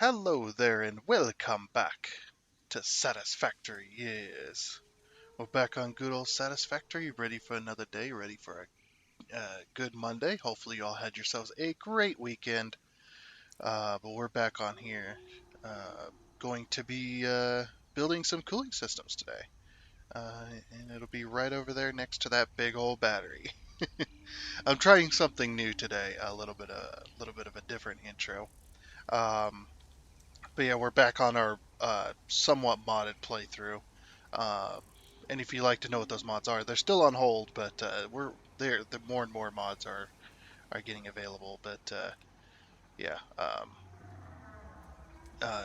Hello there and welcome back to Satisfactory. Yes, we're back on good old Satisfactory, ready for another day, ready for a good Monday. Hopefully you all had yourselves a great weekend. But we're back on here, going to be building some cooling systems today. And it'll be right over there next to that big old battery. I'm trying something new today, a little bit of a different intro. Um, But yeah, we're back on our somewhat modded playthrough. Um, and if you like to know what those mods are, they're still on hold, but we're there. The more and more mods are getting available. But yeah,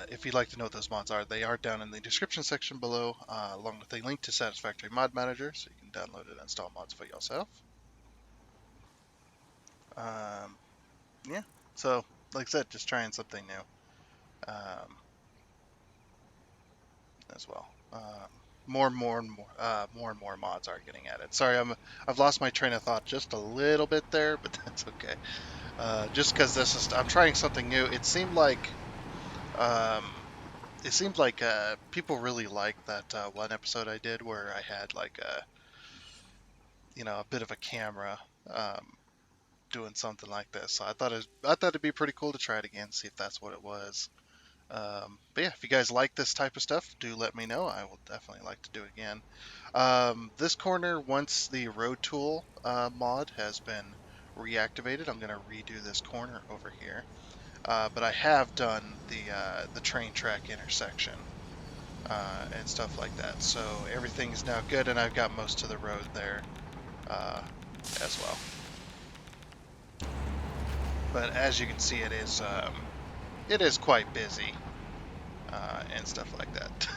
if you'd like to know what those mods are, they are down in the description section below, along with a link to Satisfactory Mod Manager, so you can download and install mods for yourself. Um, yeah, so like I said, just trying something new. As well. More and more mods are getting added. Sorry, I've lost my train of thought just a little bit there, but that's okay. Just because I'm trying something new. Um, it seemed like people really liked that one episode I did where I had like a bit of a camera um, doing something like this. So I thought it'd be pretty cool to try it again, see if that's what it was. But yeah, if you guys like this type of stuff, do let me know. I will definitely like to do it again. This corner, once the road tool mod has been reactivated, I'm going to redo this corner over here. But I have done the train track intersection and stuff like that. So everything is now good, and I've got most of the road there uh, as well. But as you can see, it is quite busy and stuff like that.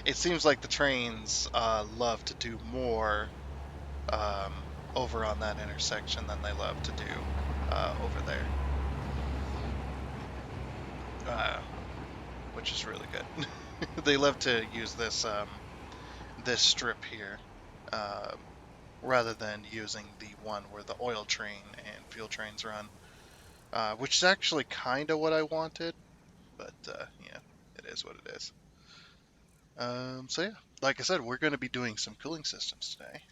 It seems like the trains love to do more um, over on that intersection than they love to do over there, uh, which is really good. They love to use this strip here uh, rather than using the one where the oil train and fuel trains run, which is actually kind of what I wanted, but yeah, it is what it is. So yeah, like I said, we're going to be doing some cooling systems today.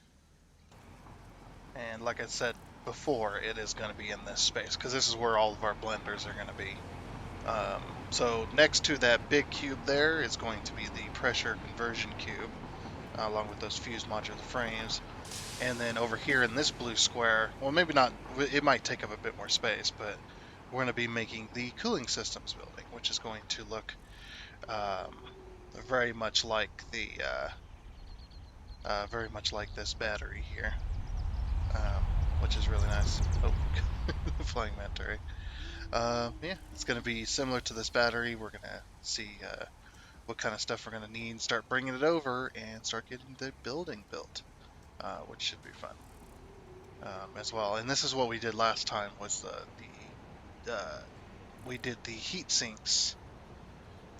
And like I said before, it is going to be in this space because this is where all of our blenders are going to be. So next to that big cube there is going to be the pressure conversion cube, along with those fused modular frames. And then over here in this blue square, well, maybe not, it might take up a bit more space, but we're going to be making the cooling systems building, which is going to look um, very much like very much like this battery here, which is really nice. Oh, flying manta ray. Yeah, it's going to be similar to this battery. We're going to see what kind of stuff we're going to need, start bringing it over, and start getting the building built, which should be fun as well. And this is what we did last time was we did the heat sinks,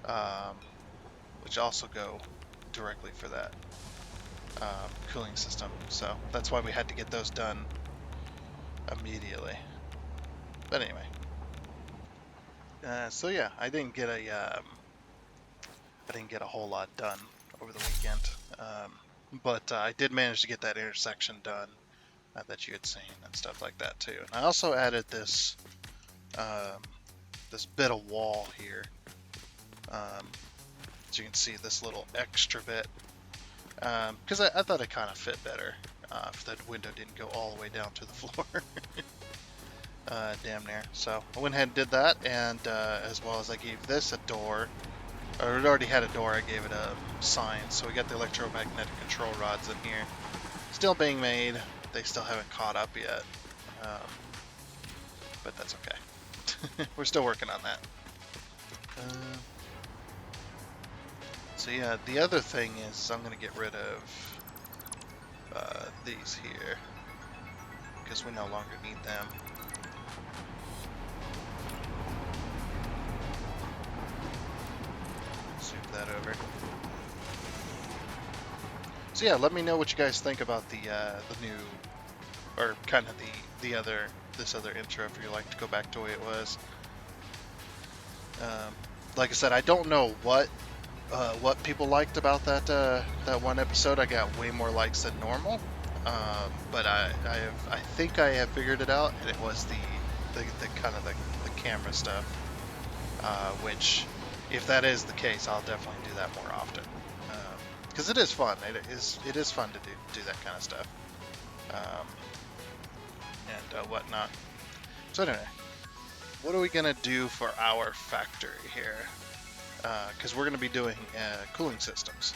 um, which also go directly for that cooling system. So that's why we had to get those done immediately. But anyway, so yeah, I didn't get a whole lot done over the weekend, but I did manage to get that intersection done that you had seen and stuff like that too. And I also added um, this bit of wall here, as you can see, this little extra bit, because I thought it kind of fit better if the window didn't go all the way down to the floor. Damn near. So I went ahead and did that, and as well as I gave this a door. Or it already had a door, I gave it a sign. So we got the electromagnetic control rods in here. Still being made. They still haven't caught up yet. Um, but that's okay. We're still working on that. So yeah, the other thing is I'm going to get rid of these here. Because we no longer need them. Zoom that over. So yeah, let me know what you guys think about the new, or kind of this other intro if you like to go back to the way it was. Um, like I said, I don't know what people liked about that one episode. I got way more likes than normal. But I think I have figured it out, and it was the kind of the camera stuff. Which, if that is the case, I'll definitely do that more often. Because it is fun. It is fun to do that kind of stuff. Um, and whatnot. So anyway, what are we gonna do for our factory here? Because we're gonna be doing cooling systems,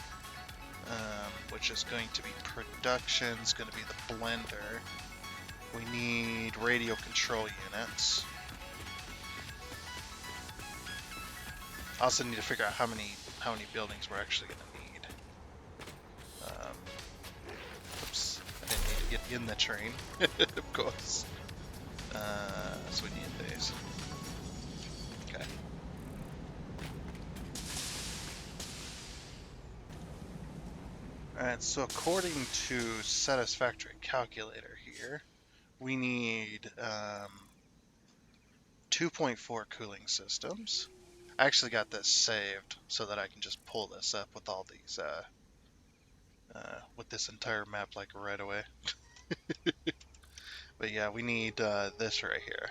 which is going to be production's gonna be the blender. We need radio control units. I also need to figure out how many buildings we're actually gonna need. Oops, I didn't need to get in the train, of course. So we need these. Okay. Alright, so according to Satisfactory calculator here, we need 2.4 cooling systems. I actually got this saved so that I can just pull this up with all these, with this entire map like right away. But yeah, we need this right here.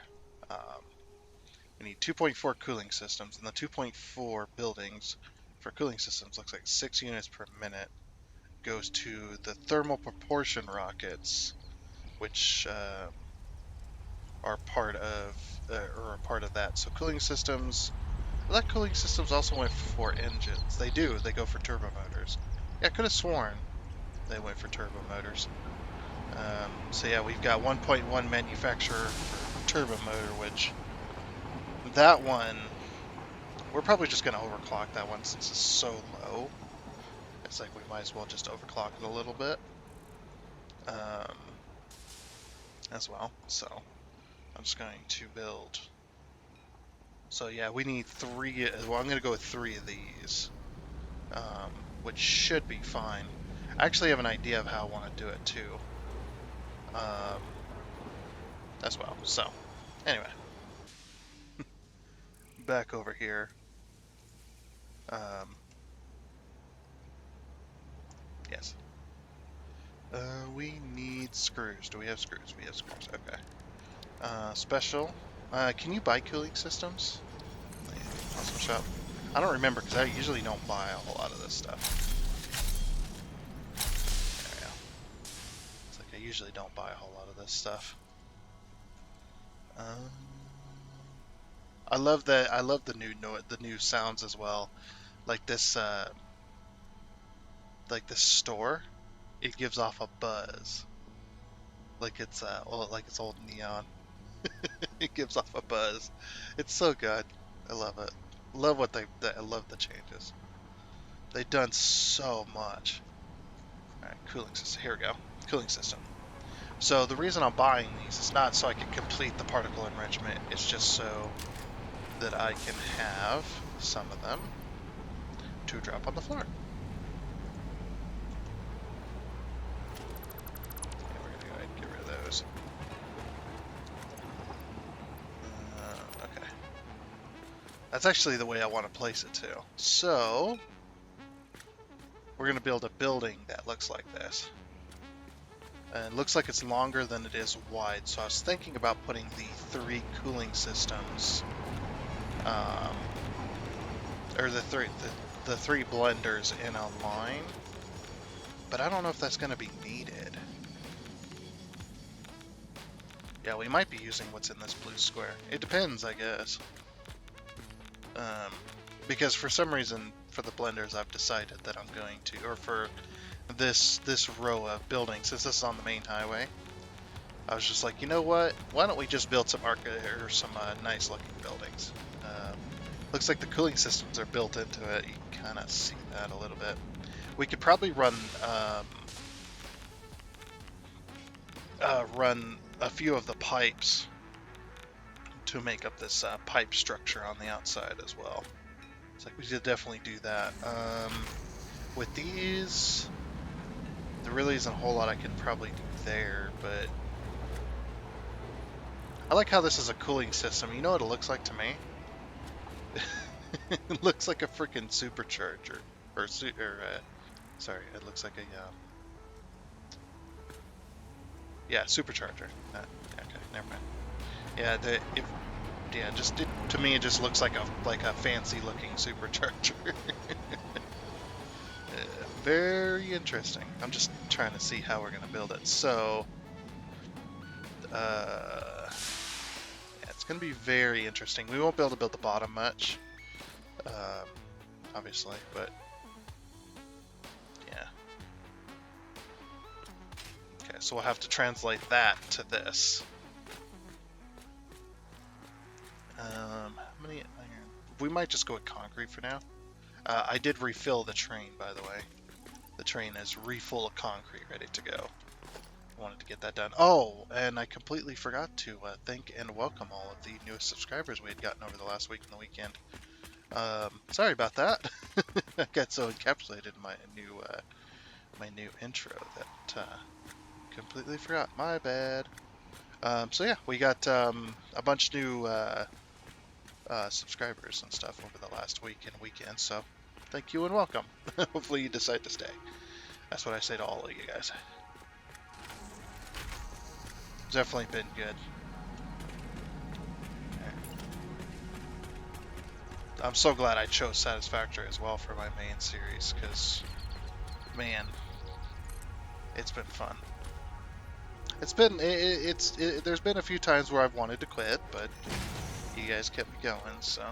We need 2.4 cooling systems, and the 2.4 buildings for cooling systems looks like 6 units per minute goes to the thermal proportion rockets, which are part of or a part of that. So cooling systems. Well, that cooling systems also went for engines. They do. They go for turbo motors. Yeah, I could have sworn they went for turbo motors. So yeah, we've got 1.1 manufacturer for turbo motor, which that one we're probably just going to overclock that one since it's so low. It's like we might as well just overclock it a little bit as well. So I'm just going to build. So yeah, we need 3. Well, I'm going to go with 3 of these, which should be fine. I actually have an idea of how I want to do it too, as well. So anyway, back over here. Yes. We need screws. Do we have screws? We have screws. Okay. Special. Can you buy cooling systems? Awesome shop. I don't remember because I usually don't buy a whole lot of this stuff. There we go. It's like I usually don't buy a whole lot of this stuff. I love that. I love the new sounds as well. Like this store. It gives off a buzz. Like it's old neon. It gives off a buzz. It's so good. I love it. Love what I love the changes. They've done so much. Alright, cooling system. Here we go. Cooling system. So the reason I'm buying these is not so I can complete the particle enrichment. It's just so that I can have some of them to drop on the floor. Okay, we're gonna go ahead and get rid of those. Okay. That's actually the way I want to place it too. So we're going to build a building that looks like this. And it looks like it's longer than it is wide. So I was thinking about putting the 3 cooling systems, or the three blenders in a line. But I don't know if that's going to be needed. Yeah, we might be using what's in this blue square. It depends, I guess. Because for some reason, for the blenders, I've decided that I'm going to, or for this row of buildings, since this is on the main highway, I was just like, you know what? Why don't we just build some nice looking buildings? Looks like the cooling systems are built into it. You can kind of see that a little bit. We could probably run a few of the pipes to make up this pipe structure on the outside as well. It's like we should definitely do that. With these, there really isn't a whole lot I can probably do there, but I like how this is a cooling system. You know what it looks like to me? It looks like a freaking supercharger, sorry, it looks like a yeah, supercharger. Okay, never mind. Yeah, to me it just looks like a fancy looking supercharger. Very interesting. I'm just trying to see how we're gonna build it. So, yeah, it's gonna be very interesting. We won't be able to build the bottom much, um, obviously, but yeah. Okay, so we'll have to translate that to this. How many iron? We might just go with concrete for now. I did refill the train, by the way. The train is refull of concrete, ready to go. I wanted to get that done. Oh, and I completely forgot to thank and welcome all of the newest subscribers we had gotten over the last week and the weekend. Sorry about that. I got so encapsulated in my new intro that completely forgot. My bad. So yeah, we got a bunch of new subscribers and stuff over the last week and weekend. So thank you and welcome. Hopefully you decide to stay. That's what I say to all of you guys. It's definitely been good. I'm so glad I chose Satisfactory as well for my main series, because, man, it's been fun. There's been a few times where I've wanted to quit, but you guys kept me going, so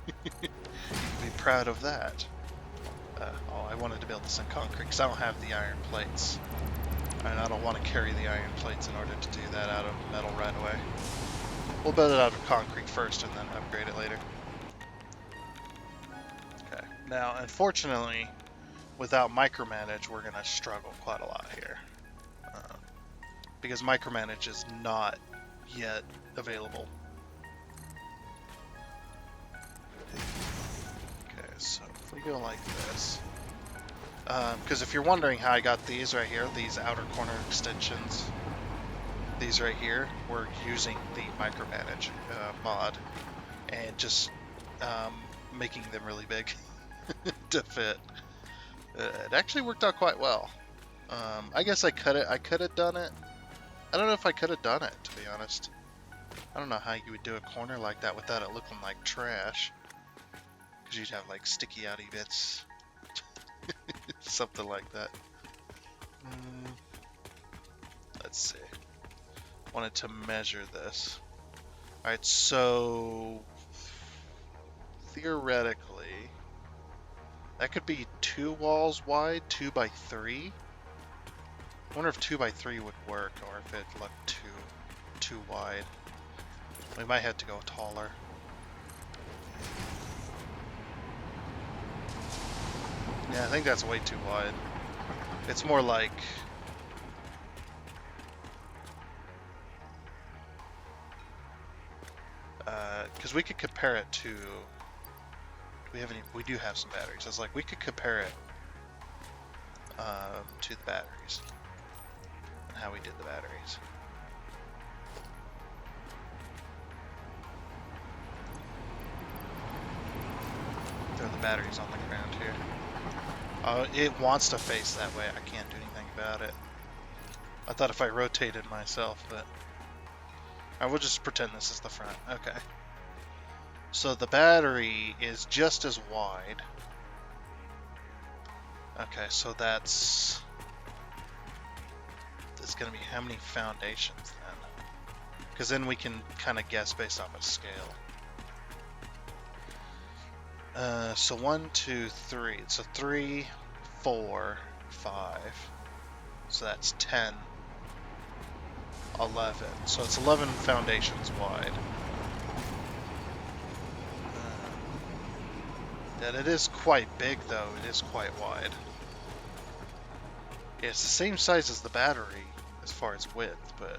you can be proud of that. I wanted to build this in concrete because I don't have the iron plates, and I don't want to carry the iron plates in order to do that out of metal right away. We'll build it out of concrete first and then upgrade it later. Okay. Now, unfortunately, without micromanage, we're gonna struggle quite a lot here, because micromanage is not yet available. Okay, so if we go like this, because if you're wondering how I got these right here, these outer corner extensions, these right here, we're using the micromanage mod and just making them really big to fit. It actually worked out quite well. I guess I could have done it. I don't know if I could have done it, to be honest. I don't know how you would do a corner like that without it looking like trash. Because you'd have like sticky outy bits. Something like that. Let's see. Wanted to measure this. Alright, so theoretically that could be 2 walls wide, 2 by 3. I wonder if 2 by 3 would work, or if it looked too wide. We might have to go taller. Yeah, I think that's way too wide. It's more like because we could compare it to. We do have some batteries. I was like, we could compare it to the batteries and how we did the batteries. Throw the batteries on the ground here. It wants to face that way. I can't do anything about it. I thought if I rotated myself, but I will just pretend this is the front. Okay. So the battery is just as wide. Okay, so it's going to be how many foundations then? Because then we can kind of guess based off a scale. So 1, 2, 3. So 3, 4, 5. So that's 10, 11. So it's 11 foundations wide. That it is quite big, though. It is quite wide. Yeah, it's the same size as the battery as far as width, but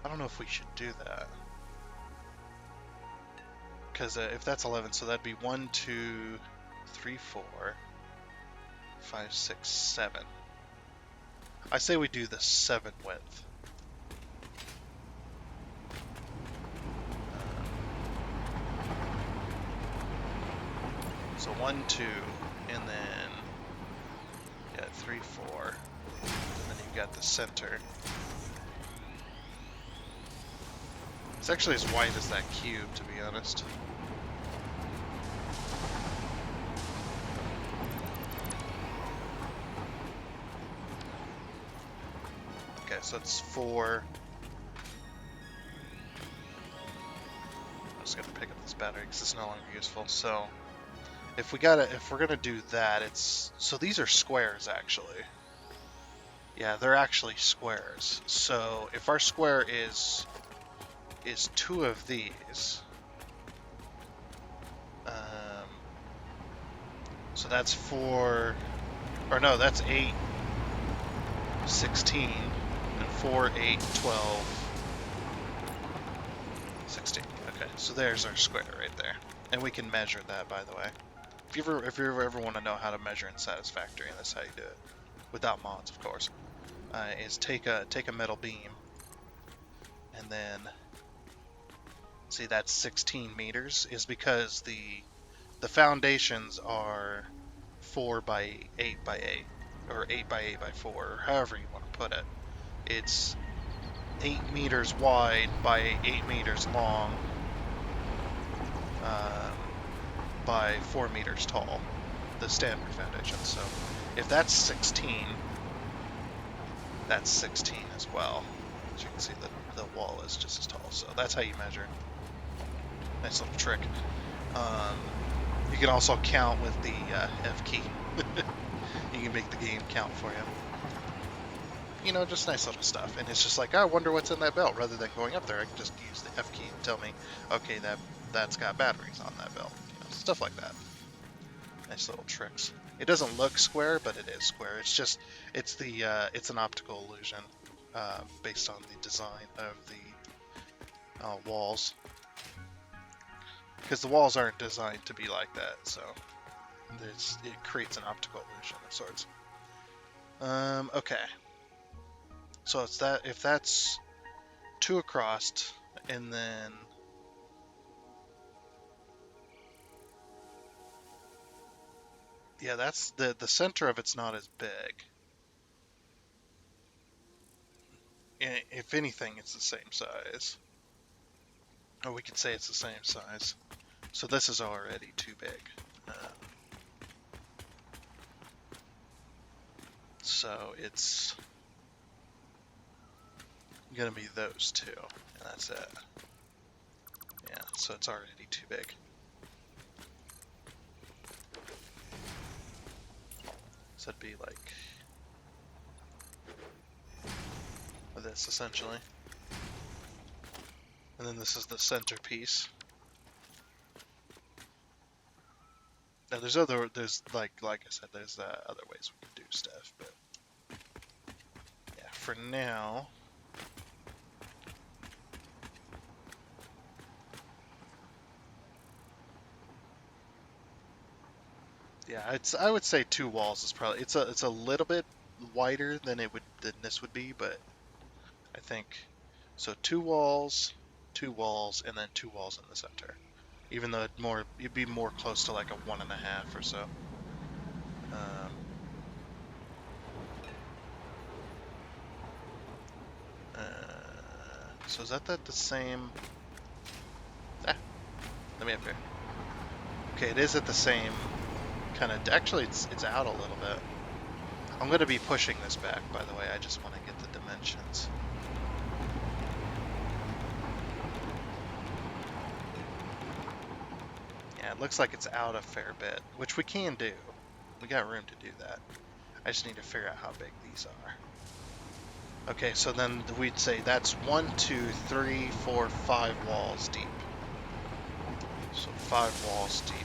I don't know if we should do that. Because if that's 11, so that'd be 1, 2, 3, 4, 5, 6, 7. I say we do the 7 width. So 1, 2, and then, yeah, 3, 4. And then you've got the center. It's actually as wide as that cube, to be honest. Okay, so it's 4. I'm just gonna pick up this battery because it's no longer useful. So if we're gonna do that, so these are squares actually. Yeah, they're actually squares. So if our square is 2 of these, so that's 4, or no, that's 8, 16, and 4, 8, 12, 16. Okay, so there's our square right there, and we can measure that, by the way. If you ever want to know how to measure in Satisfactory, and that's how you do it, without mods, of course, is take a metal beam, and then see that's 16 meters, is because the foundations are 4 by 8 by 8, or 8 by 8 by 4, or however you want to put it. It's 8 meters wide by 8 meters long, by 4 meters tall, the standard foundation. So if that's 16, that's 16 as well. As you can see, the wall is just as tall. So that's how you measure. Nice little trick. You can also count with the F key. You can make the game count for you. You know, just nice little stuff. And it's just like, I wonder what's in that belt. Rather than going up there, I can just use the F key and tell me, okay, that's got batteries on that belt. You know, stuff like that. Nice little tricks. It doesn't look square, but it is square. It's just, it's an optical illusion based on the design of the walls. Because the walls aren't designed to be like that, so it creates an optical illusion of sorts. Okay. So it's that, if that's 2 across, and then yeah, that's the center of it's not as big. If anything, it's the same size. Or we could say it's the same size. So this is already too big. So it's gonna be those 2, and that's it. Yeah, so it's already too big. So it'd be like this, essentially. And then this is the centerpiece. Now there's like I said, there's other ways we can do stuff, but yeah, for now. Yeah, I would say 2 walls is probably, it's a little bit wider than this would be, but I think so. 2 walls, and then 2 walls in the center. Even though it'd be more close to like a 1.5 or so. So is that the same? Let me up here. Okay, it is at the same kind of. Actually, it's out a little bit. I'm going to be pushing this back, by the way. I just want to get the dimensions. Yeah, it looks like it's out a fair bit, which we can do. We got room to do that. I just need to figure out how big these are. Okay, so then we'd say that's 1, 2, 3, 4, 5 walls deep. So 5 walls deep.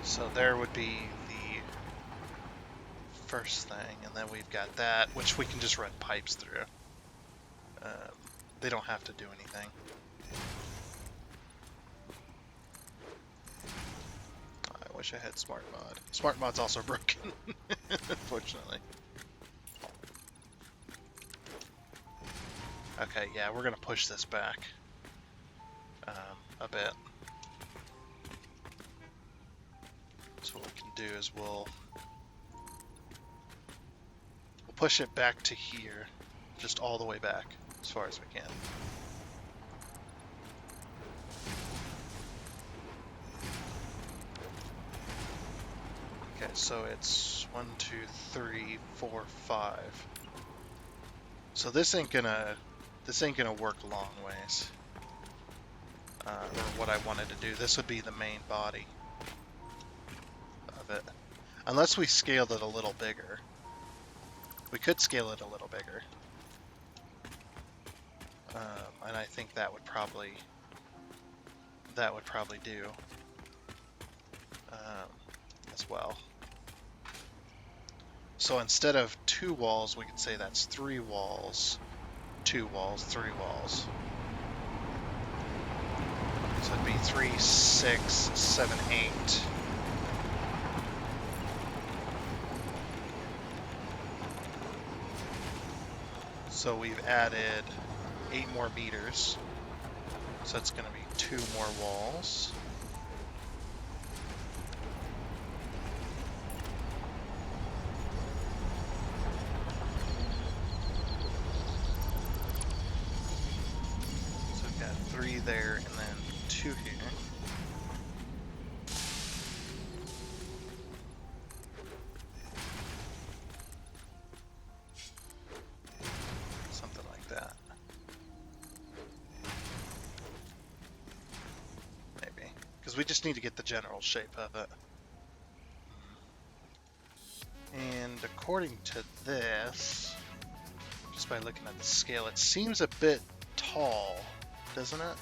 So there would be the first thing, and then we've got that, which we can just run pipes through. They don't have to do anything. I wish I had smart mod. Smart mod's also broken, unfortunately. Okay, yeah, we're gonna push this back a bit. So what we can do is we'll push it back to here, just all the way back as far as we can. Okay, so it's 1, 2, 3, 4, 5. So this ain't gonna work long ways. Or what I wanted to do. This would be the main body of it, unless we scaled it a little bigger. We could scale it a little bigger, and I think that would probably do as well. So instead of 2 walls, we could say that's 3 walls, 2 walls, 3 walls. So it'd be 3, 6, 7, 8. So we've added 8 more meters. So it's going to be 2 more walls. So we've got 3 there and then 2 here. Something like that. Maybe. Because we just need to get the general shape of it. And according to this, just by looking at the scale, it seems a bit tall, doesn't it?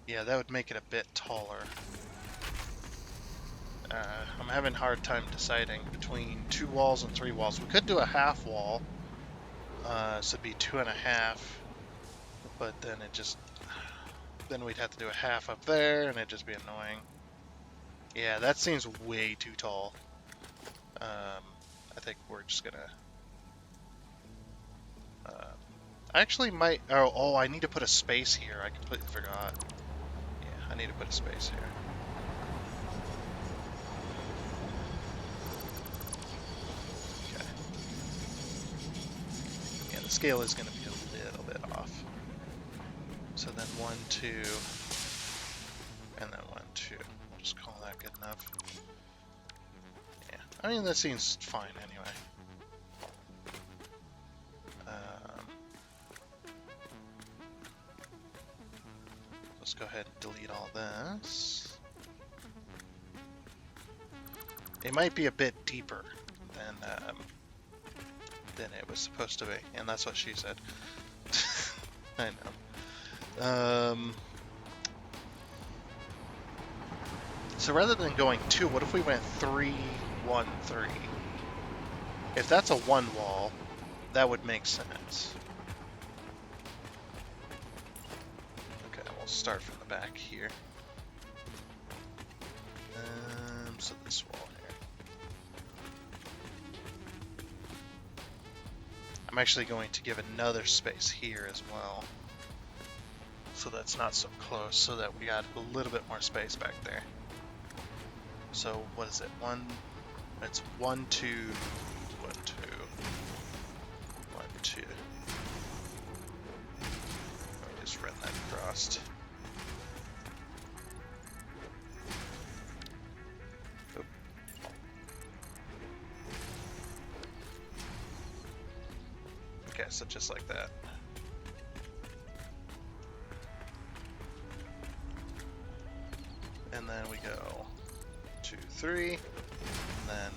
Yeah, that would make it a bit taller. I'm having a hard time deciding between 2 walls and 3 walls. We could do a half wall, so it'd be 2.5, but then then we'd have to do a half up there, and it'd just be annoying. Yeah, that seems way too tall. I think we're just gonna... I actually might... Oh, I need to put a space here. I completely forgot. Yeah, I need to put a space here. Okay. Yeah, the scale is gonna be a little bit off. So then 1, 2, and then 1, 2. Just call that good enough. Yeah, I mean, that seems fine anyway. Let's go ahead and delete all this. It might be a bit deeper than it was supposed to be, and that's what she said. I know. So rather than going 2, what if we went 3, 1, 3? If that's a 1 wall, that would make sense. Okay, we'll start from the back here. So this wall here. I'm actually going to give another space here as well, so that's not so close, so that we got a little bit more space back there. So what is it? It's 1, 2, 1, 2, 1, 2. Let me just run that across. Oop. Okay, so just like that. And then we go 2, 3, and then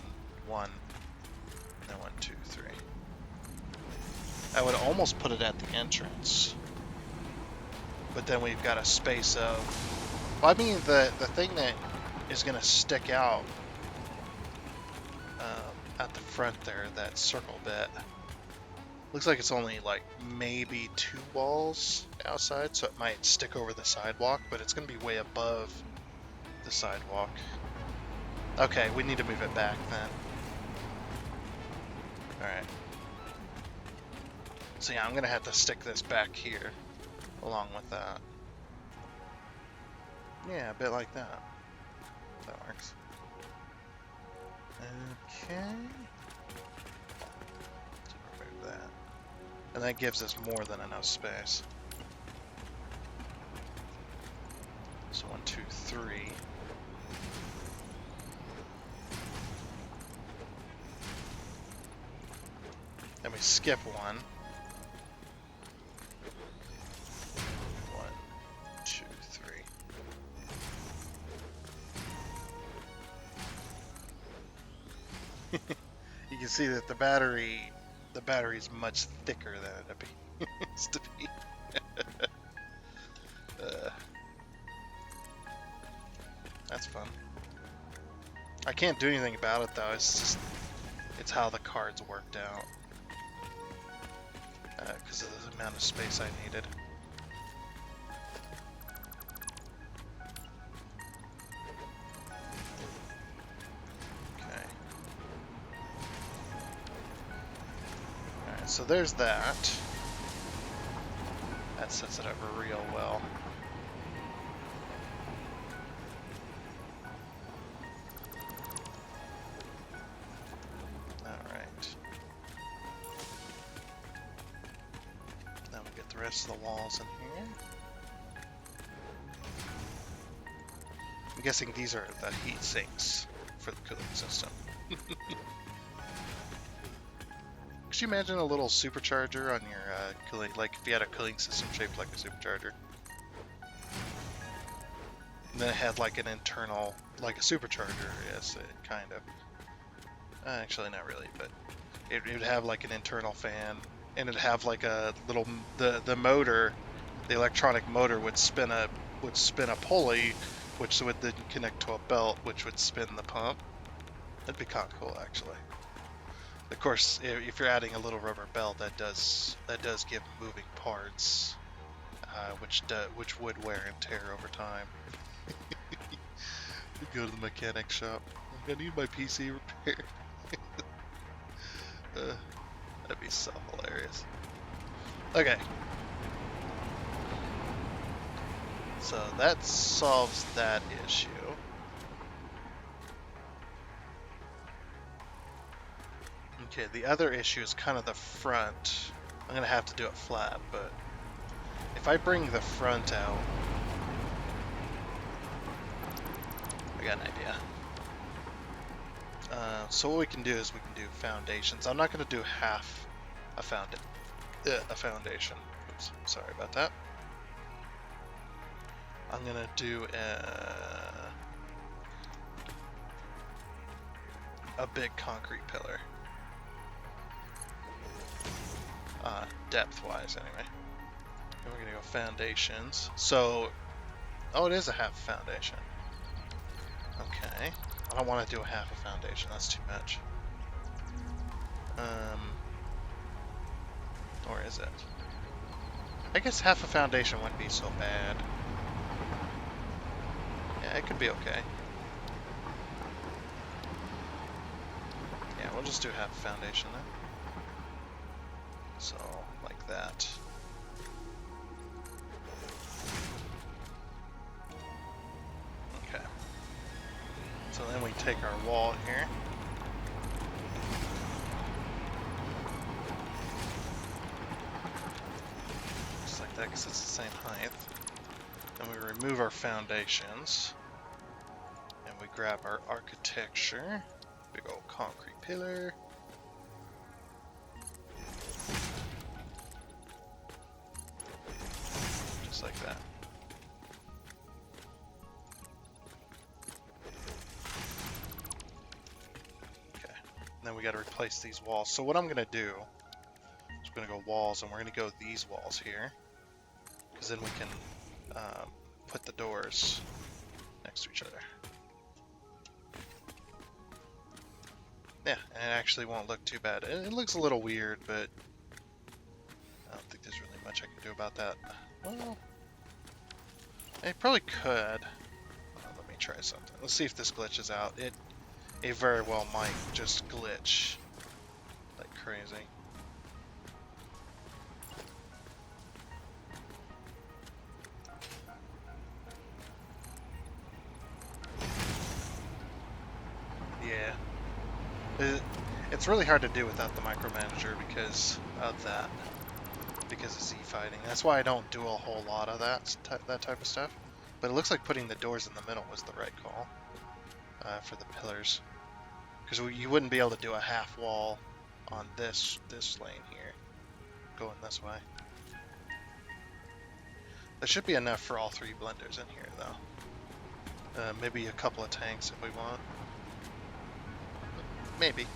1, and then 1, 2, 3. I would almost put it at the entrance, but then we've got a space of... Well, I mean, the thing that is going to stick out at the front there, that circle bit, looks like it's only like maybe 2 walls outside, so it might stick over the sidewalk, but it's going to be way above the sidewalk. Okay, we need to move it back then. Alright. So yeah, I'm gonna have to stick this back here along with that. Yeah, a bit like that. That works. Okay. So remove that. And that gives us more than enough space. So 1, 2, 3. Then we skip 1. 1, 2, 3. You can see that the battery's much thicker than it appears to be. That's fun. I can't do anything about it though. It's how the cards worked out. Because of the amount of space I needed. Okay. Alright, so there's that. That sets it up real well. Alright. Now we get the rest of the walls in here. I'm guessing these are the heat sinks for the cooling system. Could you imagine a little supercharger on your cooling, like if you had a cooling system shaped like a supercharger? And then it had like an internal, like a supercharger, yes, kind of. Actually, not really, but it would have like an internal fan, and it'd have like a little, the motor, the electronic motor would spin a pulley, which would then connect to a belt, which would spin the pump. That'd be kind of cool, actually. Of course, if you're adding a little rubber belt, that does give moving parts, which would wear and tear over time. You go to the mechanic shop. I need my PC repaired. That'd be so hilarious. Okay. So that solves that issue. Okay, the other issue is kind of the front. I'm gonna have to do it flat, but if I bring the front out, I got an idea. So what we can do is we can do foundations. I'm not gonna do half a foundation. Oops, sorry about that. I'm gonna do a big concrete pillar. Depth-wise, anyway. And we're gonna go foundations. So, oh, it is a half foundation. Okay. I don't want to do a half a foundation. That's too much. Or is it? I guess half a foundation wouldn't be so bad. Yeah, it could be okay. Yeah, we'll just do half a foundation then. So, like that. Okay. So then we take our wall here. Just like that, because it's the same height. Then we remove our foundations. And we grab our architecture. Big old concrete pillar. Just like that. Okay. And then we got to replace these walls. So what I'm going to do is we're going to go walls, and we're going to go these walls here. Because then we can put the doors next to each other. Yeah, and it actually won't look too bad. It looks a little weird, but I don't think there's really much I can do about that. Well, I probably could. Let me try something. Let's see if this glitches out. It very well might just glitch like crazy. It's really hard to do without the micromanager because of that. Because of Z-fighting. That's why I don't do a whole lot of that type of stuff. But it looks like putting the doors in the middle was the right call for the pillars. Because you wouldn't be able to do a half wall on this lane here, going this way. There should be enough for all three blenders in here, though. Maybe a couple of tanks if we want. Maybe.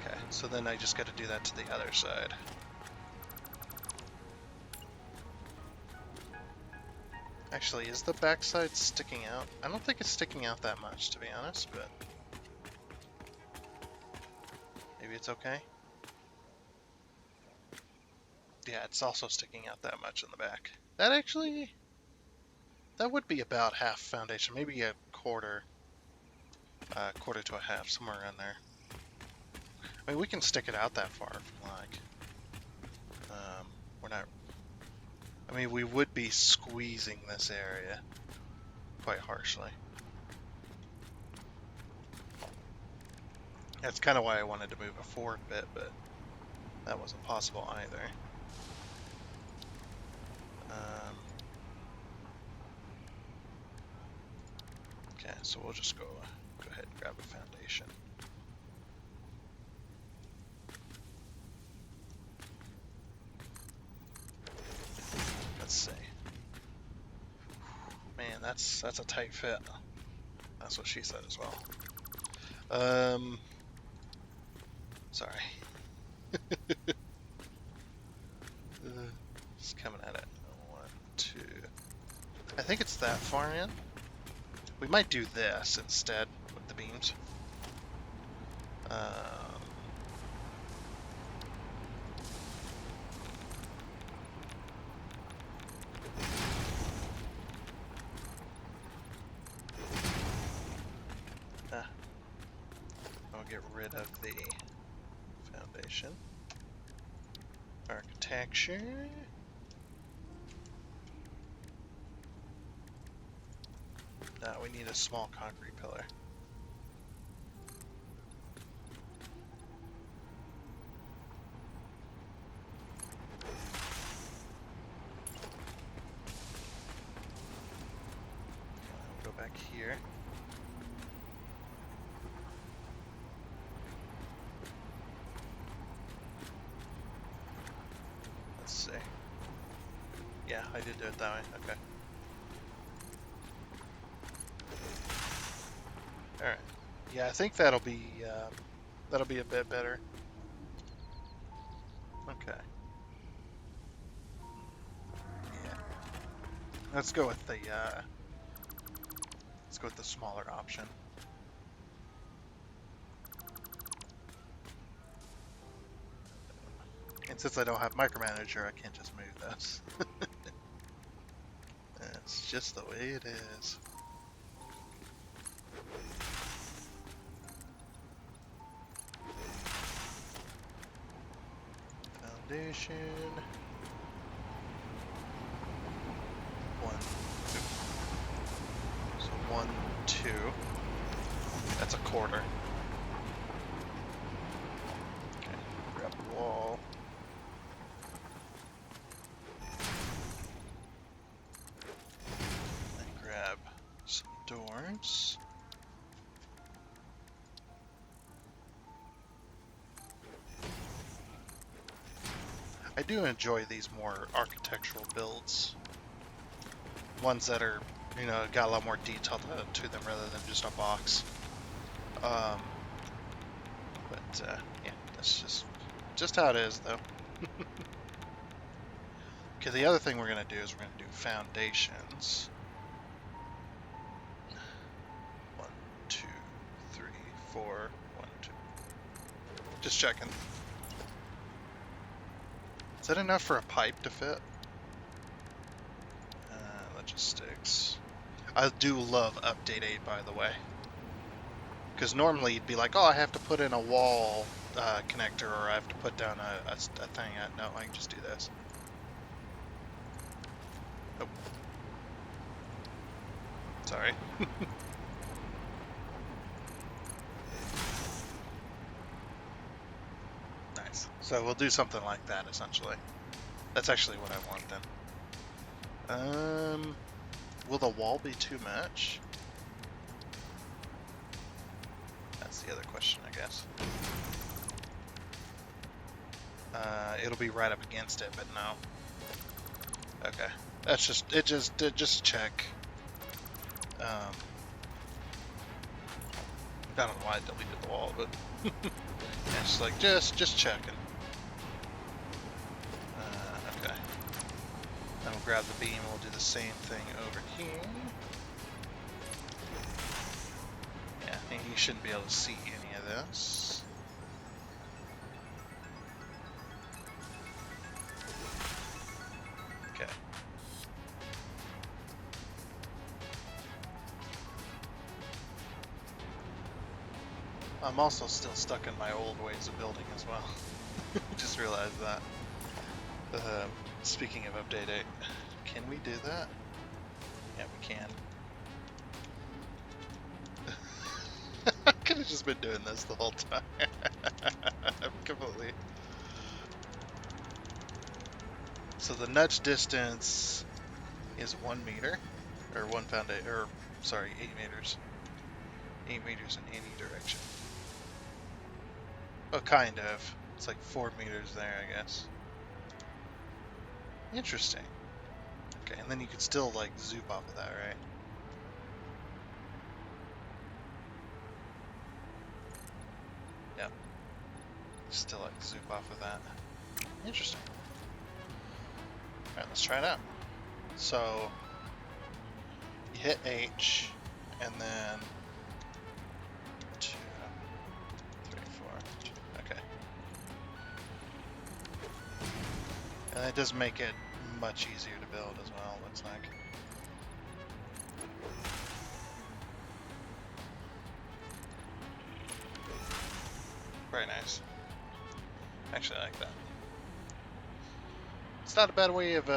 Okay, so then I just got to do that to the other side. Actually, is the backside sticking out? I don't think it's sticking out that much, to be honest, but maybe it's okay. Yeah, it's also sticking out that much in the back. That would be about half foundation, maybe a quarter to a half, somewhere around there. I mean, we can stick it out that far if we like. We're not. I mean, we would be squeezing this area quite harshly. That's kind of why I wanted to move it forward a bit, but that wasn't possible either. Okay, so we'll just go ahead and grab a foundation. Let's see. Man, that's a tight fit. That's what she said as well. Sorry. Just coming at it. 1, 2. I think it's that far in. We might do this instead with the beams. I'll get rid of the foundation. Architecture. Now we need a small concrete pillar. Go back here. Let's see. Yeah, I did do it that way. Okay. Alright. Yeah, I think that'll be a bit better. Okay. Yeah. Let's go with the smaller option. And since I don't have micromanager, I can't just move this. That's just the way it is. Foundation. 1, 2. So 1, 2. That's a quarter. Okay, grab the wall. And grab some doors. I do enjoy these more architectural builds. Ones that are, you know, got a lot more detail to them rather than just a box. Yeah, that's just how it is, though. Okay, the other thing we're going to do is we're going to do foundations. 1, 2, 3, 4, 1, 2. Just checking. Is that enough for a pipe to fit? Logistics. I do love Update 8, by the way. Because normally you'd be like, oh, I have to put in a wall connector, or I have to put down a thing. No, I can just do this. Oh. Nice. So we'll do something like that, essentially. That's actually what I want, then. Will the wall be too much? That's the other question, I guess. It'll be right up against it, but no. Okay. That's just check. I don't know why I deleted the wall, but yeah, it's like just checking. Okay. Then we'll grab the beam and we'll do the same thing over here. Yeah, you shouldn't be able to see any of this. Okay. I'm also still stuck in my old ways of building as well. Just realized that. Speaking of update 8, can we do that? Yeah, we can. I could have just been doing this the whole time. Completely. So the nudge distance is 1 meter, or 1 foundation, or sorry, 8 meters. 8 meters in any direction. Oh, kind of. It's like 4 meters there, I guess. Interesting. Okay, and then you could still like zoop off of that, right? Yep. Still like zoop off of that. Interesting. Alright, let's try it out. So you hit H and then 2, 3, 4. Okay. And it does make it much easier to build as well, looks like. Very nice. Actually, I like that. It's not a bad way of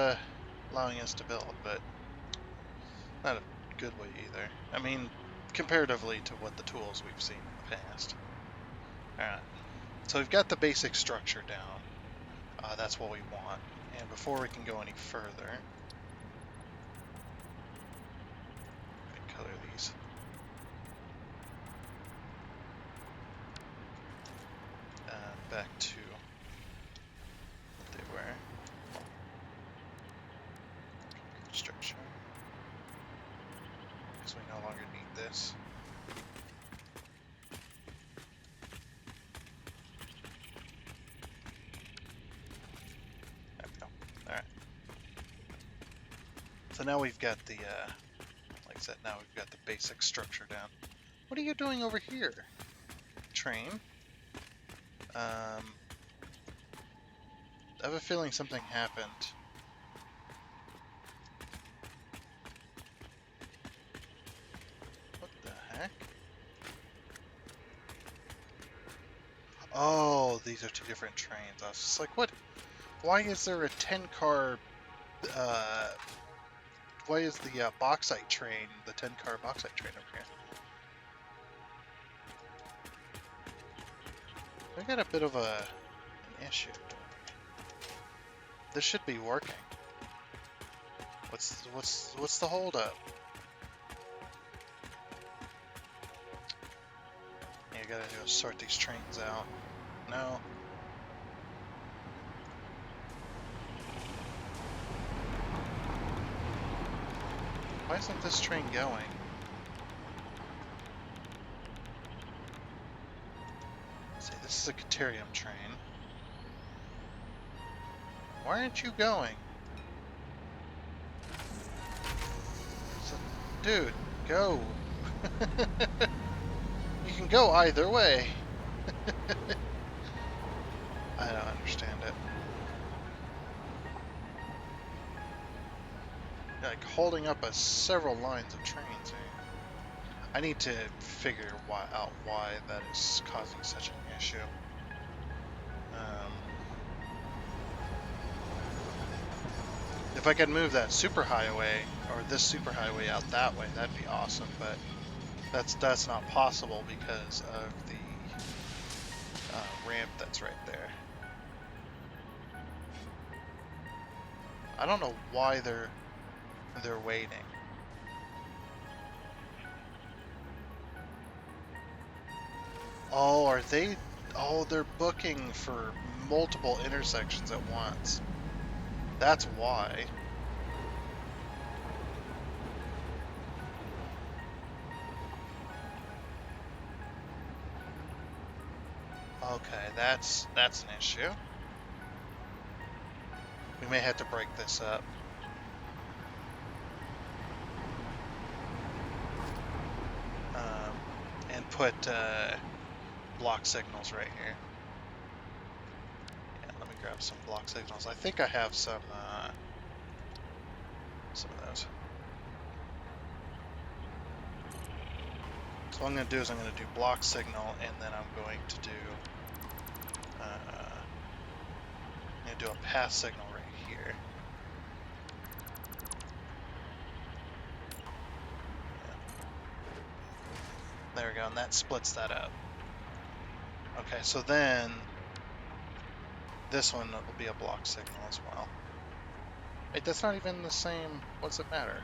allowing us to build, but not a good way either. I mean, comparatively to what the tools we've seen in the past. Alright, so we've got the basic structure down. That's what we want. And before we can go any further, I can color these. Back to what they were. Structure. Because we no longer need this. There we go. Alright. So now we've got the, like I said, now we've got the basic structure down. What are you doing over here? Train. I have a feeling something happened. What the heck? Oh, these are 2 different trains. I was just like, what? Why is there a 10-car, why is the bauxite train, the 10-car bauxite train over here? I got a bit of an issue. This should be working. What's the holdup? Yeah, I gotta go sort these trains out. No. Why isn't this train going? Let's see, this is a Caterium train. Why aren't you going? So, dude, go. You can go either way. I don't understand it. Like holding up several lines of trains here. I need to figure out why that is causing such an issue. If I could move that superhighway or this superhighway out that way, that'd be awesome. But that's not possible because of the ramp that's right there. I don't know why they're waiting. Oh, are they? Oh, they're booking for multiple intersections at once. That's why. Okay, that's an issue. We may have to break this up. And put block signals right here. Yeah, let me grab some block signals. I think I have some of those. So what I'm going to do is I'm going to do block signal, and then I'm going to do a pass signal right here. There we go, and that splits that up. Okay, so then this one will be a block signal as well. Wait, that's not even the same. What's it matter?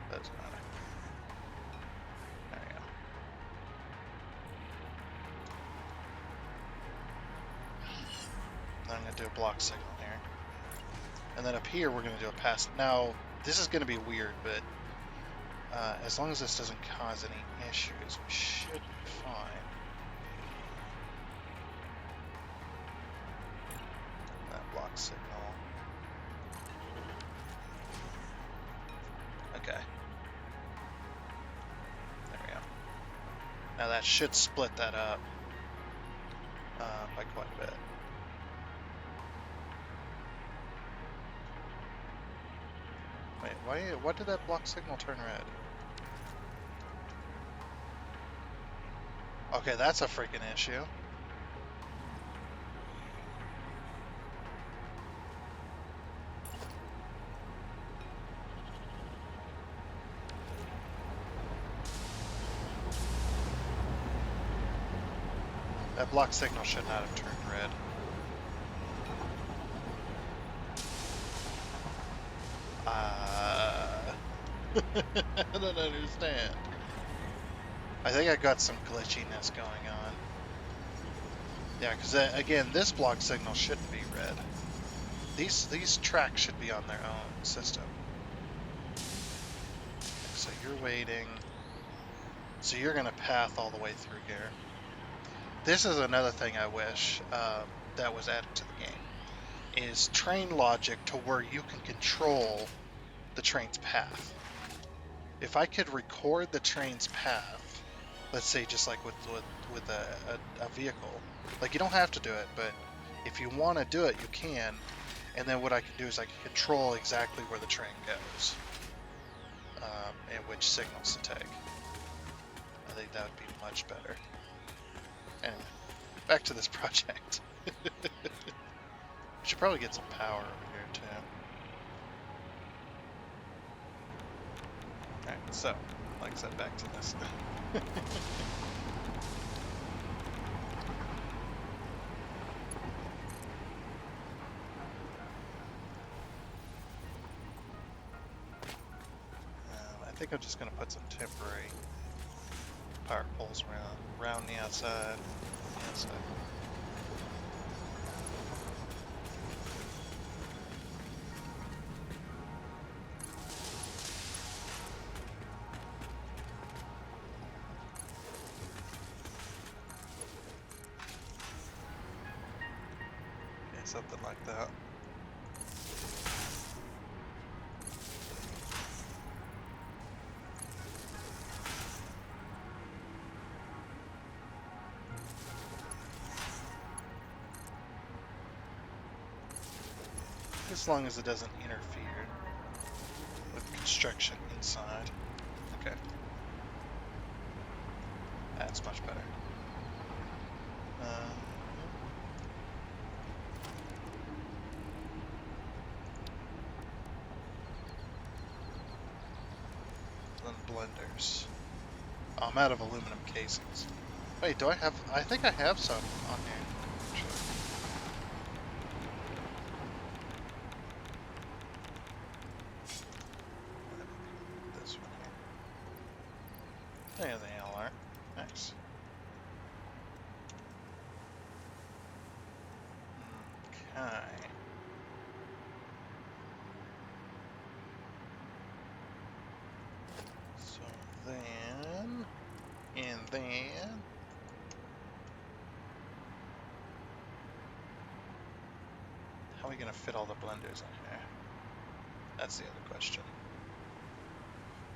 Doesn't matter. There we go. Then I'm going to do a block signal here. And then up here, we're going to do a pass. Now, this is going to be weird, but as long as this doesn't cause any issues, we should be fine. That block signal. Okay. There we go. Now that should split that up by quite a bit. Wait, why did that block signal turn red? Okay, that's a freaking issue. That block signal should not have turned red. I don't understand. I think I got some glitchiness going on. Yeah, because again, this block signal shouldn't be red. These tracks should be on their own system. So you're waiting. So you're going to path all the way through here. This is another thing I wish that was added to the game, is train logic to where you can control the train's path. If I could record the train's path, let's say just like with a vehicle, like you don't have to do it, but if you want to do it, you can. And then what I can do is I can control exactly where the train goes and which signals to take. I think that would be much better. Anyway, back to this project. We should probably get some power over here too. Alright, so, like I said, back to this. I think I'm just going to put some temporary power poles around the outside. Yeah, something like that. As long as it doesn't interfere with construction inside. Okay. That's much better. Then blenders. Oh, I'm out of aluminum casings. Wait, do I have... I think I have some on here. Alright. So then, and then, how are we gonna fit all the blenders in here? That's the other question.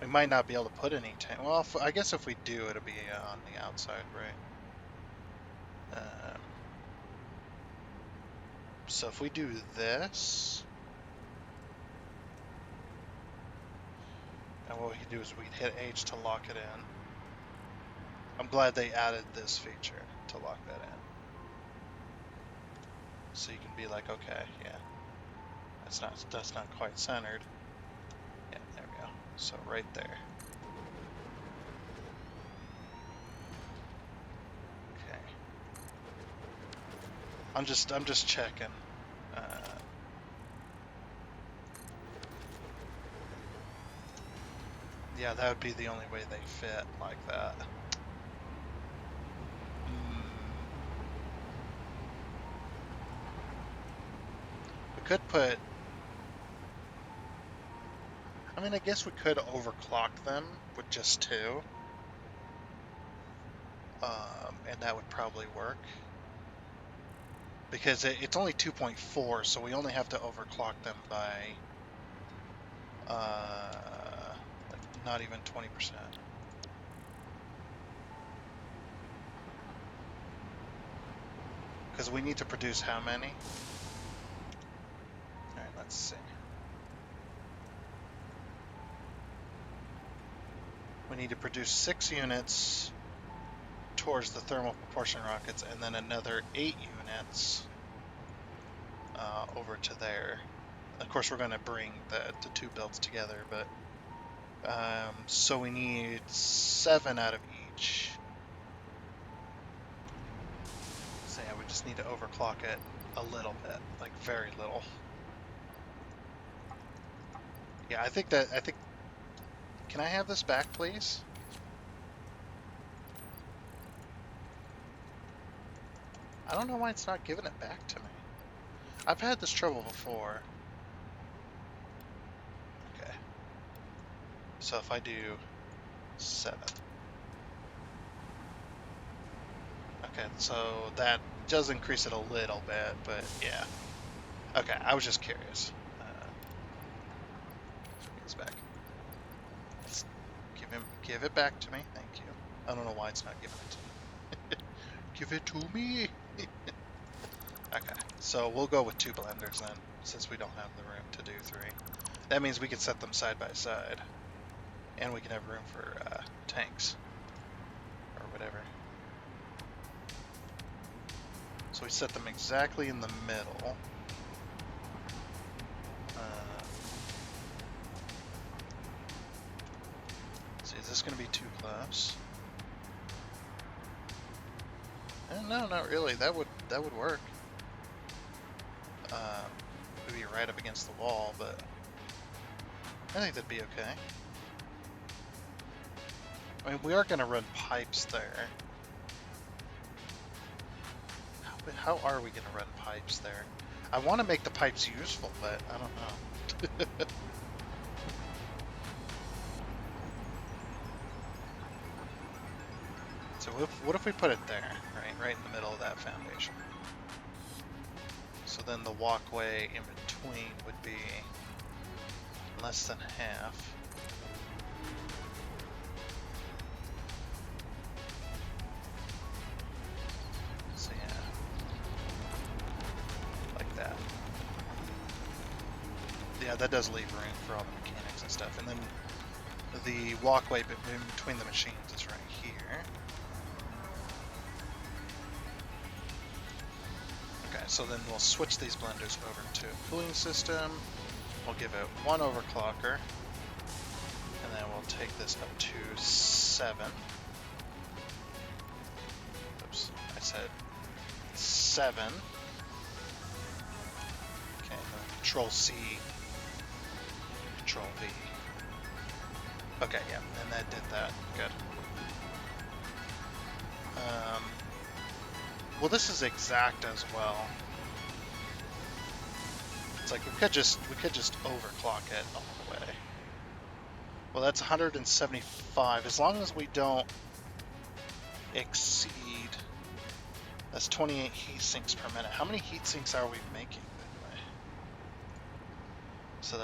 We might not be able to put any tank. Well, I guess if we do, it'll be on the outside, right? So if we do this, and what we could do is we'd hit H to lock it in. I'm glad they added this feature to lock that in. So you can be like, okay, yeah, that's not quite centered. Yeah, there we go. So right there. Okay. I'm just checking. Yeah, that would be the only way they fit like that. We could put... I mean, I guess we could overclock them with just 2. And that would probably work. Because it's only 2.4, so we only have to overclock them by... like not even 20%. Because we need to produce how many? Alright, let's see. We need to produce 6 units towards the thermal proportion rockets, and then another 8 units over to there. Of course, we're going to bring the 2 builds together, but so we need 7 out of each. So yeah, we just need to overclock it a little bit, like very little. Yeah, I think. Can I have this back, please? I don't know why it's not giving it back to me. I've had this trouble before. Okay. So if I do 7. Okay, so that does increase it a little bit, but yeah. Okay, I was just curious. It's back. Let's give it back to me. Thank you. I don't know why it's not giving it to me. Give it to me. Okay, so we'll go with 2 blenders then, since we don't have the room to do 3. That means we can set them side by side, and we can have room for tanks or whatever. So we set them exactly in the middle. See, is this going to be too close? No, not really. That would work. It would be right up against the wall, but I think that'd be okay. I mean, we are going to run pipes there. How are we going to run pipes there? I want to make the pipes useful, but I don't know. So what if we put it there, right in the middle of that foundation? So then the walkway in between would be less than half. So yeah, like that. Yeah, that does leave room for all the mechanics and stuff. And then the walkway between the machines is right here. Okay, so then we'll switch these blenders over to a cooling system. We'll give it 1 overclocker, and then we'll take this up to 7. Oops, I said 7. Okay, Control C, Control V. Okay, yeah, and that did that. Good. Well, this is exact as well. It's like we could just overclock it all the way. Well, that's 175. As long as we don't exceed, that's 28 heat sinks per minute. How many heat sinks are we making, by the way? So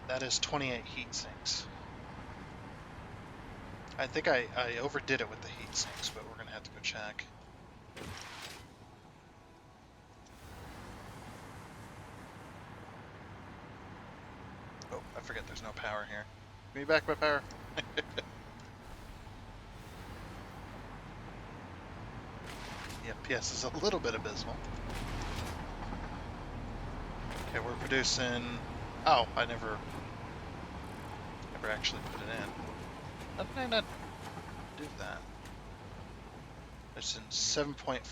that is 28 heat sinks. I think I overdid it with the heat sinks, but we're gonna have to go check. Oh, I forget there's no power here. Give me back my power. Yeah, PS is a little bit abysmal. Okay, we're producing... Oh, I never actually put it in. How did I not do that? It's in 7.5.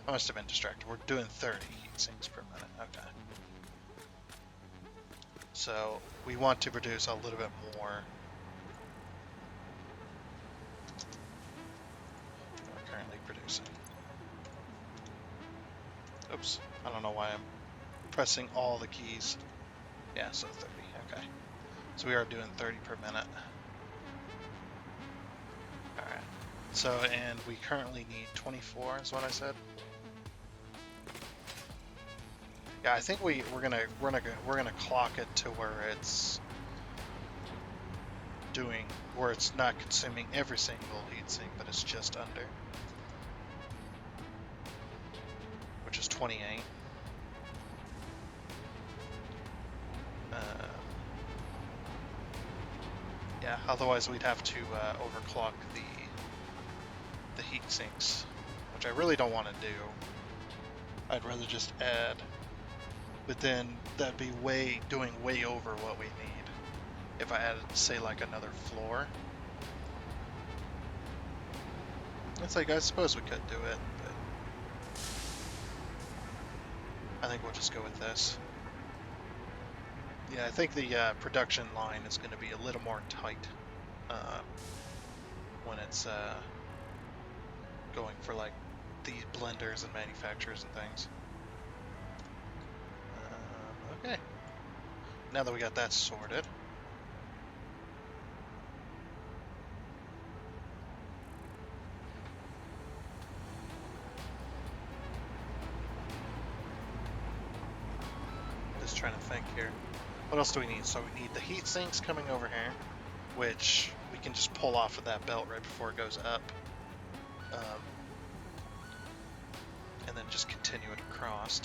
I must have been distracted. We're doing 30 heat sinks per minute. Okay. So we want to produce a little bit more. We're currently producing. Oops. I don't know why I'm pressing all the keys. Yeah, so 30. Okay. So we are doing 30 per minute. Alright. So, and we currently need 24 is what I said. Yeah, I think we're gonna clock it to where it's not consuming every single heatsink, but it's just under, which is 28. Yeah, otherwise we'd have to overclock the heat sinks, which I really don't want to do. I'd rather just add, but then that'd be doing way over what we need if I added, say, like another floor. It's like, I suppose we could do it, but I think we'll just go with this. Yeah, I think the production line is going to be a little more tight when it's going for like these blenders and manufacturers and things. Okay, now that we got that sorted, just trying to think here. What else do we need? So we need the heat sinks coming over here, which we can just pull off of that belt right before it goes up. And then just continue it across,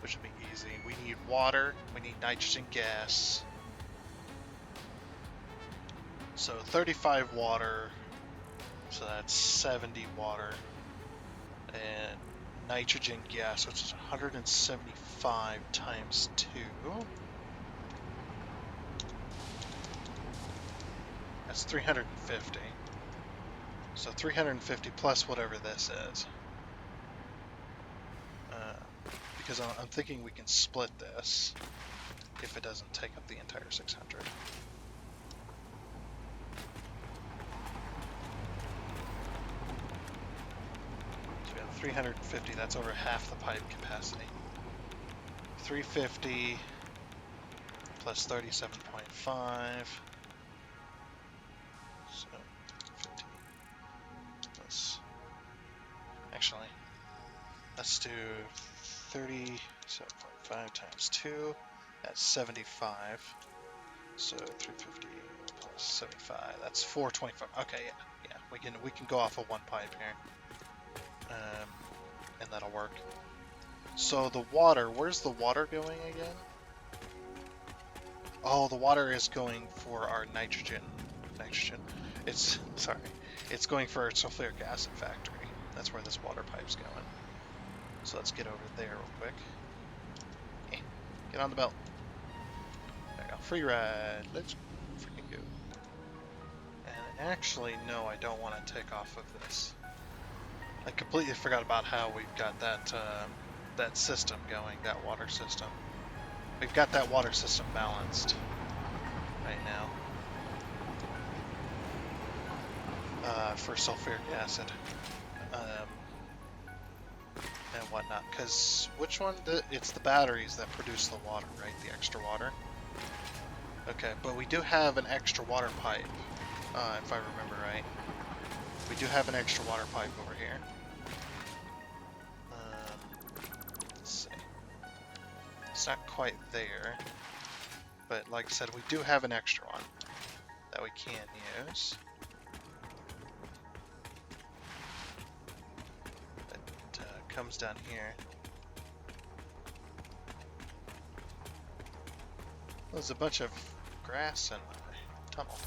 which would be easy. We need water, we need nitrogen gas. So 35 water, so that's 70 water. And nitrogen gas, which is 175 times 2. That's 350. So 350 plus whatever this is. Because I'm thinking we can split this if it doesn't take up the entire 600. So we have 350, that's over half the pipe capacity. 350 plus 37.5. So 50 plus, actually, let's do 37.5 times 2, that's 75. So 350 plus 75, that's 425. Okay, yeah, we can go off of one pipe here, and that'll work. So the water, where's the water going again? Oh, the water is going for our nitrogen. It's going for our sulfuric acid factory. That's where this water pipe's going. So let's get over there real quick. Get on the belt. There you go. Free ride. Let's freaking go. And actually, no, I don't want to take off of this. I completely forgot about how we've got that system going, that water system. We've got that water system balanced right now for sulfuric acid. and whatnot. Because which one? It's the batteries that produce the water, right? The extra water. Okay, but we do have an extra water pipe, if I remember right. We do have an extra water pipe over here. Let's see. It's not quite there, but like I said, we do have an extra one that we can use. It comes down here. There's a bunch of grass in my tunnel.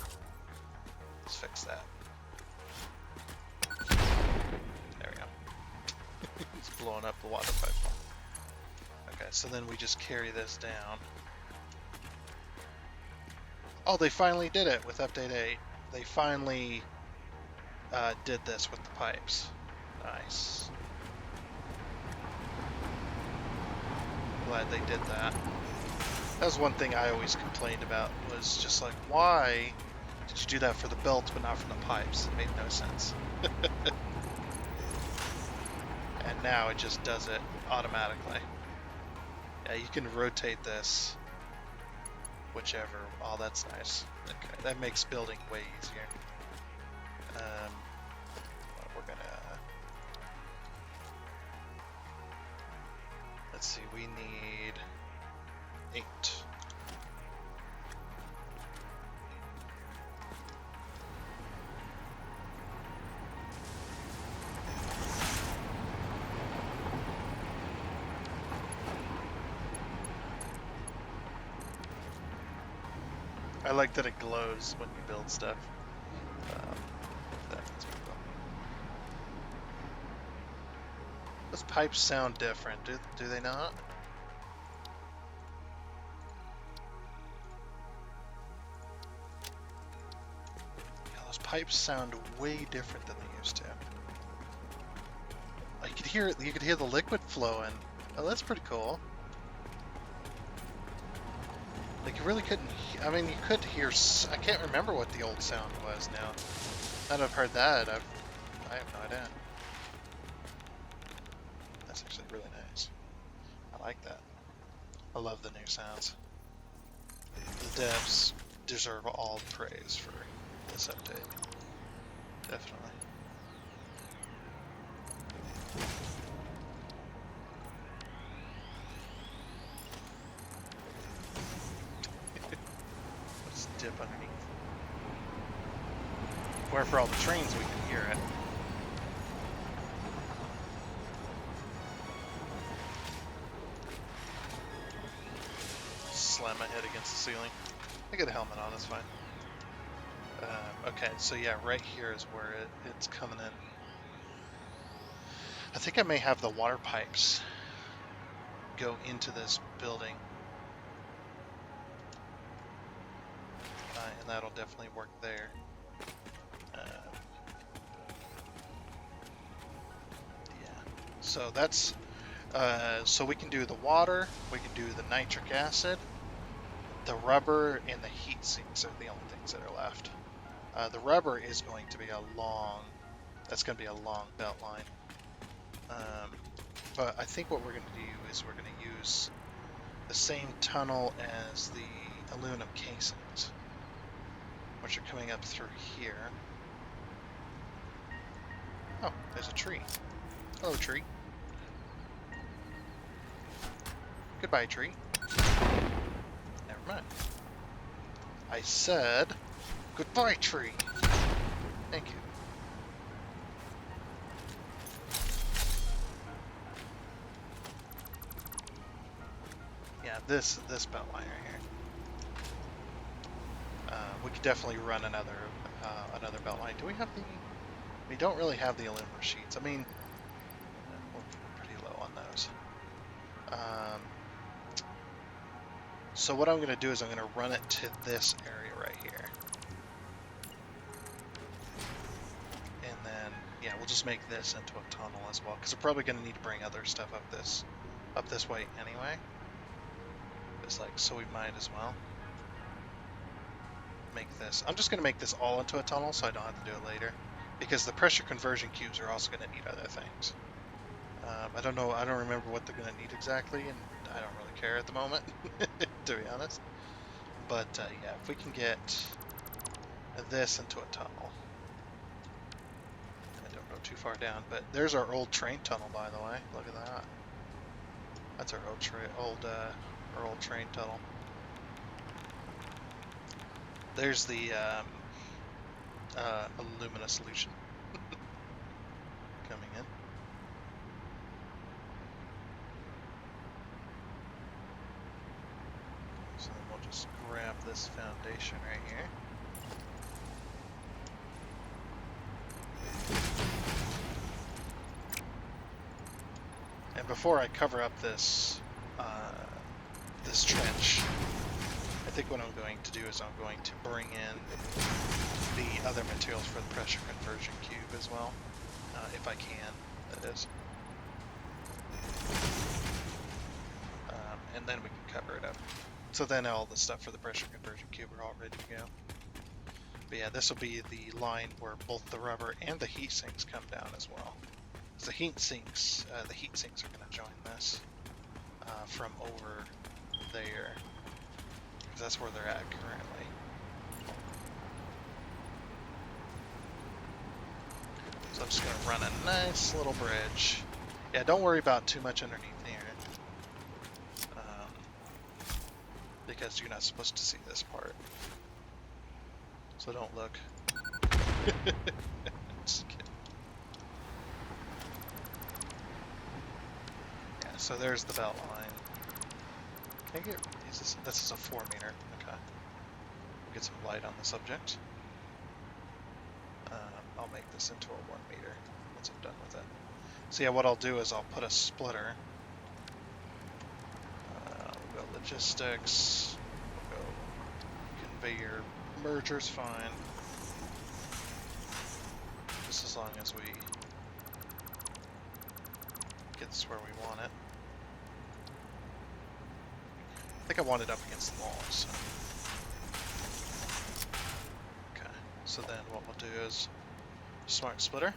Let's fix that. There we go. It's blowing up the water pipe. Okay, so then we just carry this down. Oh, they finally did it with update 8. They finally did this with the pipes. Nice. Glad they did that. That was one thing I always complained about, was just like, why did you do that for the belt but not for the pipes? It made no sense. And now it just does it automatically. Yeah, you can rotate this whichever. Oh, that's nice. Okay, that makes building way easier. We're gonna... Let's see, we need 8. I like that it glows when you build stuff. That's pretty cool. Those pipes sound different, do they not? Yeah, those pipes sound way different than they used to. You could hear the liquid flowing. Oh, that's pretty cool. Like, you really couldn't... I mean, you could hear... I can't remember what the old sound was now. Now that I've heard that, I have no idea. That's actually really nice. I like that. I love the new sounds. The devs deserve all praise for this update. Definitely. Dip underneath. Where for all the trains we can hear it. Slam my head against the ceiling. I get a helmet on, that's fine. Okay, so yeah, right here is where it's coming in. I think I may have the water pipes go into this building. And that'll definitely work there. Yeah. So that's so we can do the water, we can do the nitric acid, the rubber, and the heat sinks are the only things that are left. The rubber is going to be that's going to be a long belt line. But I think what we're going to do is we're going to use the same tunnel as the aluminum casings, which are coming up through here. Oh, there's a tree. Hello, tree. Goodbye, tree. Never mind. I said goodbye, tree. Thank you. Yeah, this belt line right here. We could definitely run another belt line. Do we have the... We don't really have the aluminum sheets. I mean, we're pretty low on those. So what I'm going to do is I'm going to run it to this area right here. And then, yeah, we'll just make this into a tunnel as well, because we're probably going to need to bring other stuff up this way anyway. It's like, so we might as well make this. I'm just going to make this all into a tunnel so I don't have to do it later, because the pressure conversion cubes are also going to need other things. I don't know. I don't remember what they're going to need exactly, and I don't really care at the moment, to be honest. But yeah, if we can get this into a tunnel. I don't go too far down, but there's our old train tunnel, by the way. Look at that. That's our old train tunnel. There's the Illumina solution coming in. So then we'll just grab this foundation right here. And before I cover up this this trench, I think what I'm going to do is I'm going to bring in the other materials for the pressure conversion cube as well, if I can, that is. And then we can cover it up. So then all the stuff for the pressure conversion cube are all ready to go. But yeah, this will be the line where both the rubber and the heat sinks come down as well. So the heat sinks are going to join this from over there, because that's where they're at currently. So I'm just going to run a nice little bridge. Yeah, don't worry about too much underneath here, because you're not supposed to see this part. So don't look. Just kidding. Yeah, so there's the belt line. Can I get this is a 4 meter. Okay. Get some light on the subject. I'll make this into a 1 meter once I'm done with it. So yeah, what I'll do is I'll put a splitter. We'll go logistics. We'll go conveyor. Merger's fine. Just as long as we get this where we want it. I think I want it up against the wall, so. Okay, so then what we'll do is smart splitter.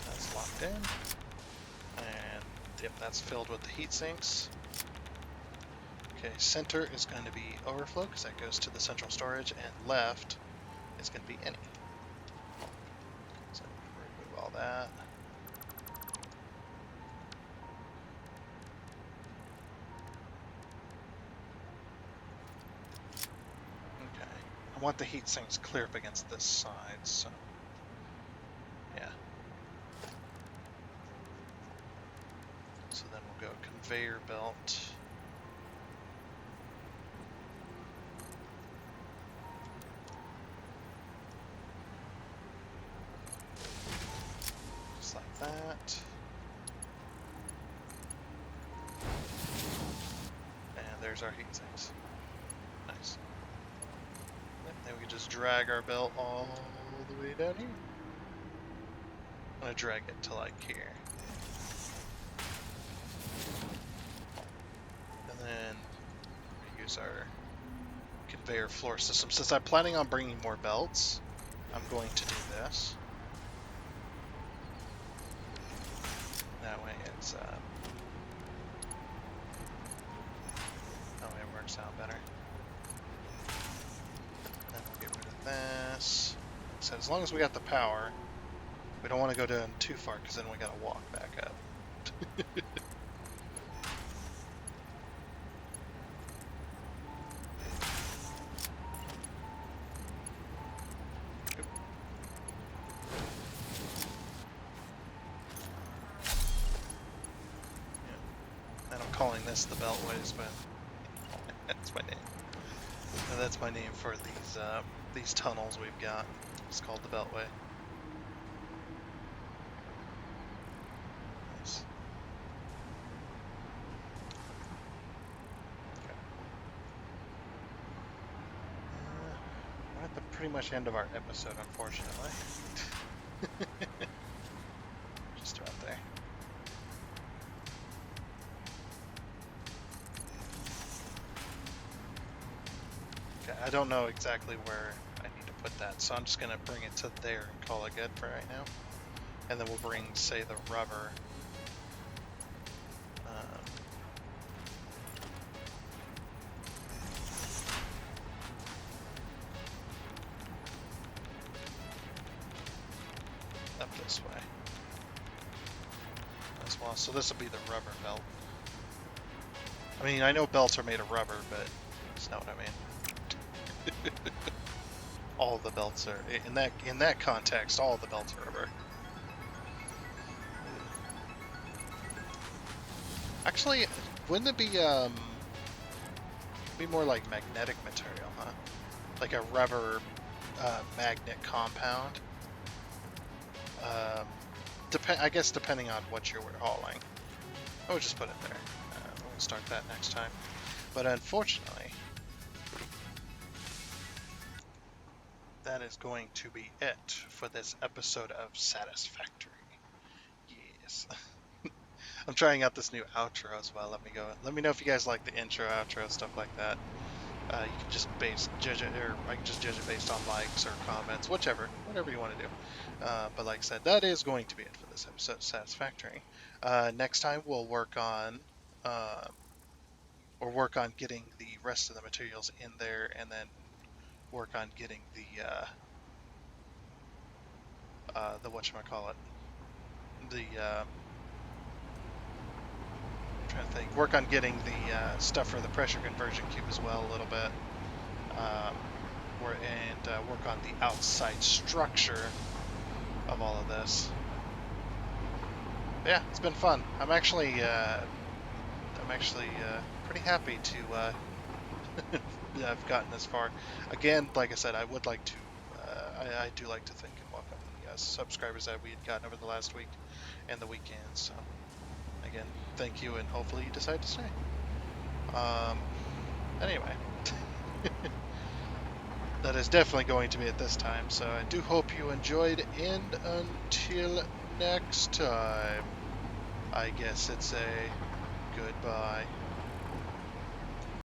That's locked in. And yep, that's filled with the heat sinks. Okay, center is going to be overflow because that goes to the central storage, and left is going to be any. So remove all that. Okay, I want the heat sinks clear up against this side, so yeah. So then we'll go conveyor belt. That. And there's our heat sinks. Nice. Then we can just drag our belt all the way down here. I'm going to drag it to like here. And then we use our conveyor floor system. Since I'm planning on bringing more belts, I'm going to do this. That way it's, that way it works out better. Then we'll get rid of this. So as long as we got the power, we don't want to go down too far because then we gotta walk back up. Calling this the beltways, but that's my name. And that's my name for these tunnels we've got. It's called the beltway. Nice. Okay. We're at the pretty much end of our episode, unfortunately. Just about there. I don't know exactly where I need to put that. So I'm just gonna bring it to there and call it good for right now. And then we'll bring, say, the rubber. Up this way as well. So this will be the rubber belt. I mean, I know belts are made of rubber, but that's not what I mean. All the belts are in that context. All the belts are rubber. Actually, wouldn't it be more like magnetic material, huh? Like a rubber magnet compound. I guess depending on what you're hauling. I would just put it there. We'll start that next time. But unfortunately, that is going to be it for this episode of Satisfactory. Yes. I'm trying out this new outro as well. Let me know if you guys like the intro, outro, stuff like that. You can just judge it, or I can just judge it based on likes or comments, whatever you want to do. But like I said, that is going to be it for this episode of Satisfactory. Next time we'll work on getting the rest of the materials in there, and then work on getting the whatchamacallit, the I'm trying to think, work on getting the stuff for the pressure conversion cube as well a little bit. Work on the outside structure of all of this. Yeah, it's been fun. I'm actually pretty happy to have gotten this far. Again, like I said, I would like to. I do like to thank and welcome the subscribers that we had gotten over the last week and the weekend. So again, thank you, and hopefully you decide to stay. Anyway. That is definitely going to be at this time, so I do hope you enjoyed, and until next time, I guess it's a goodbye.